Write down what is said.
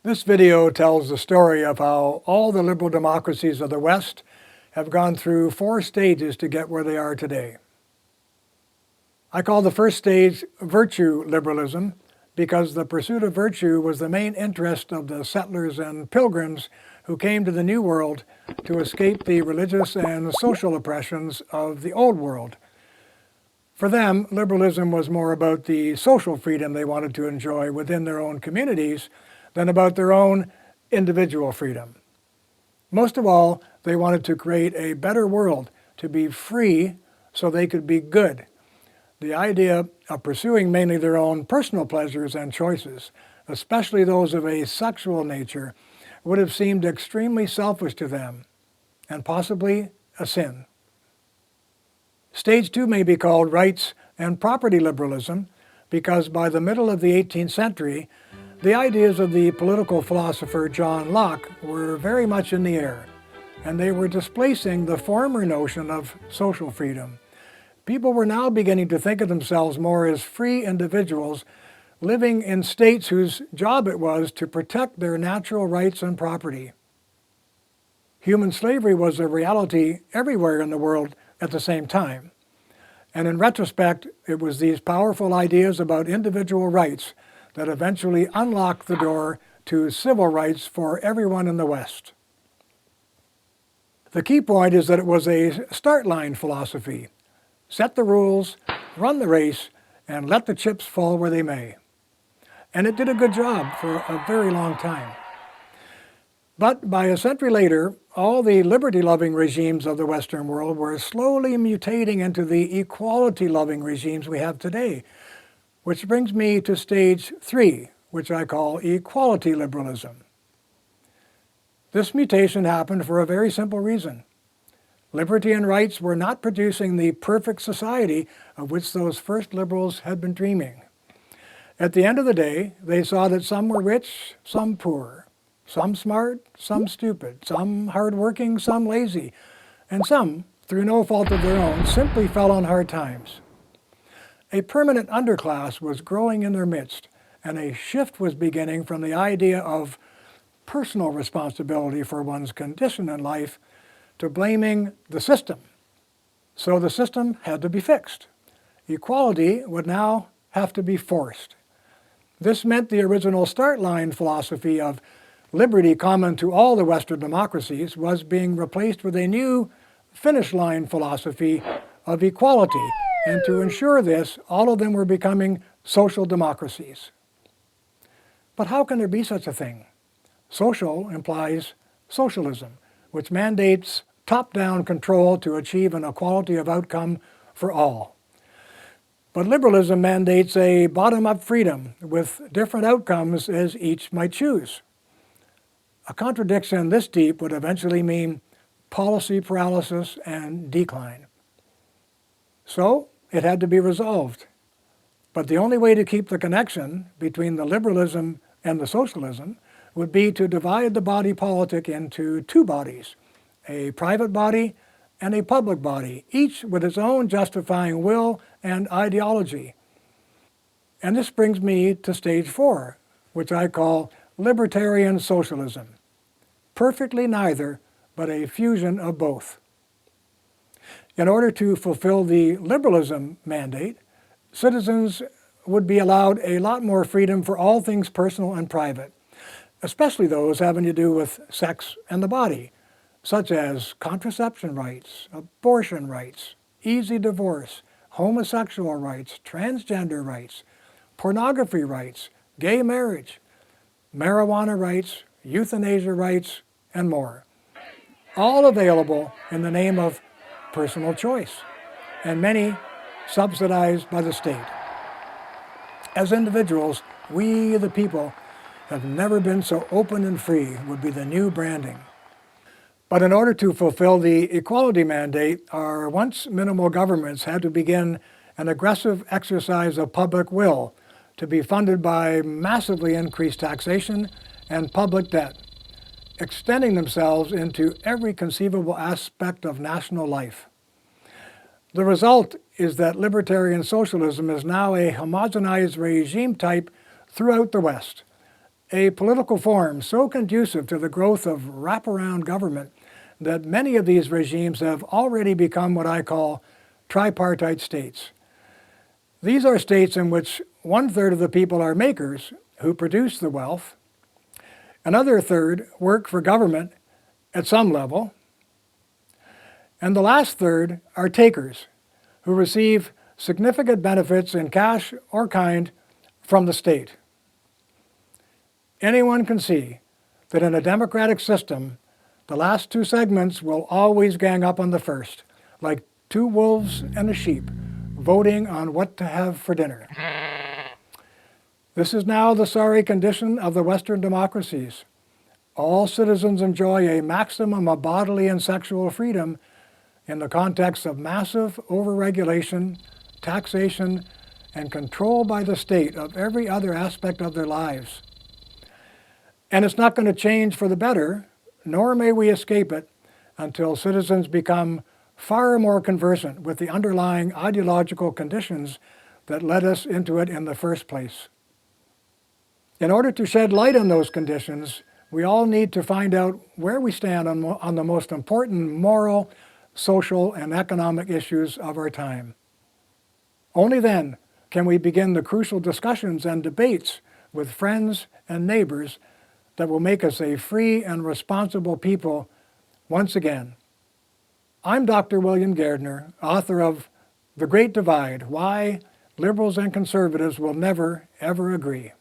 This video tells the story of how all the liberal democracies of the West have gone through 4 stages to get where they are today. I call the first stage virtue liberalism because the pursuit of virtue was the main interest of the settlers and pilgrims who came to the New World to escape the religious and social oppressions of the Old World. For them, liberalism was more about the social freedom they wanted to enjoy within their own communities than about their own individual freedom. Most of all, they wanted to create a better world, to be free so they could be good. The idea of pursuing mainly their own personal pleasures and choices, especially those of a sexual nature, would have seemed extremely selfish to them, and possibly a sin. Stage 2 may be called rights and property liberalism because by the middle of the 18th century, the ideas of the political philosopher John Locke were very much in the air, and they were displacing the former notion of social freedom. People were now beginning to think of themselves more as free individuals living in states whose job it was to protect their natural rights and property. Human slavery was a reality everywhere in the world at the same time, and in retrospect, it was these powerful ideas about individual rights that eventually unlocked the door to civil rights for everyone in the West. The key point is that it was a start line philosophy. Set the rules, run the race, and let the chips fall where they may. And it did a good job for a very long time. But by a century later, all the liberty-loving regimes of the Western world were slowly mutating into the equality-loving regimes we have today, which brings me to stage 3, which I call equality liberalism. This mutation happened for a very simple reason. Liberty and rights were not producing the perfect society of which those first liberals had been dreaming. At the end of the day, they saw that some were rich, some poor, some smart, some stupid, some hardworking, some lazy, and some, through no fault of their own, simply fell on hard times. A permanent underclass was growing in their midst, and a shift was beginning from the idea of personal responsibility for one's condition in life to blaming the system. So the system had to be fixed. Equality would now have to be forced. This meant the original start line philosophy of liberty common to all the Western democracies was being replaced with a new finish line philosophy of equality. And to ensure this, all of them were becoming social democracies. But how can there be such a thing? Social implies socialism, which mandates top-down control to achieve an equality of outcome for all. But liberalism mandates a bottom-up freedom with different outcomes as each might choose. A contradiction this deep would eventually mean policy paralysis and decline. So it had to be resolved. But the only way to keep the connection between the liberalism and the socialism would be to divide the body politic into 2 bodies, a private body and a public body, each with its own justifying will and ideology. And this brings me to stage 4, which I call libertarian socialism. Perfectly neither, but a fusion of both. In order to fulfill the liberalism mandate, citizens would be allowed a lot more freedom for all things personal and private, especially those having to do with sex and the body, such as contraception rights, abortion rights, easy divorce, homosexual rights, transgender rights, pornography rights, gay marriage, marijuana rights, euthanasia rights, and more. All available in the name of personal choice, and many subsidized by the state. As individuals, we the people have never been so open and free would be the new branding. But in order to fulfill the equality mandate, our once minimal governments had to begin an aggressive exercise of public will to be funded by massively increased taxation and public debt, extending themselves into every conceivable aspect of national life. The result is that libertarian socialism is now a homogenized regime type throughout the West, a political form so conducive to the growth of wraparound government that many of these regimes have already become what I call tripartite states. These are states in which 1/3 of the people are makers who produce the wealth, another third work for government at some level, and the last third are takers who receive significant benefits in cash or kind from the state. Anyone can see that in a democratic system, the last two segments will always gang up on the first, like two wolves and a sheep voting on what to have for dinner. This is now the sorry condition of the Western democracies. All citizens enjoy a maximum of bodily and sexual freedom in the context of massive overregulation, taxation, and control by the state of every other aspect of their lives. And it's not going to change for the better, nor may we escape it until citizens become far more conversant with the underlying ideological conditions that led us into it in the first place. In order to shed light on those conditions, we all need to find out where we stand on the most important moral, social, and economic issues of our time. Only then can we begin the crucial discussions and debates with friends and neighbors that will make us a free and responsible people once again. I'm Dr. William Gairdner, author of The Great Divide: Why Liberals and Conservatives Will Never, Ever Agree.